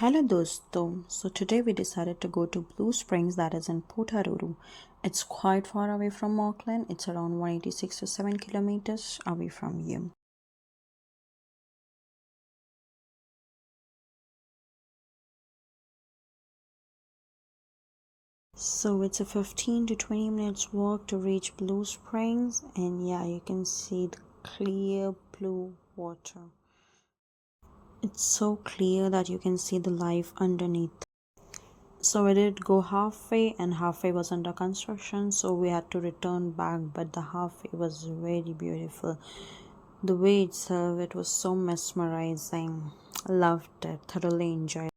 Hello dosto. So today we decided to go to Blue Springs that is in Putaruru. It's quite far away from Auckland. It's around 186 to 7 kilometers away from you. So it's a 15 to 20 minutes walk to reach Blue Springs, and yeah, you can see the clear blue water. It's so clear that you can see the life underneath. So we did go halfway, and halfway was under construction, so we had to return back. But the halfway was very beautiful. The way itself, it was so mesmerizing. Loved it, thoroughly enjoyed.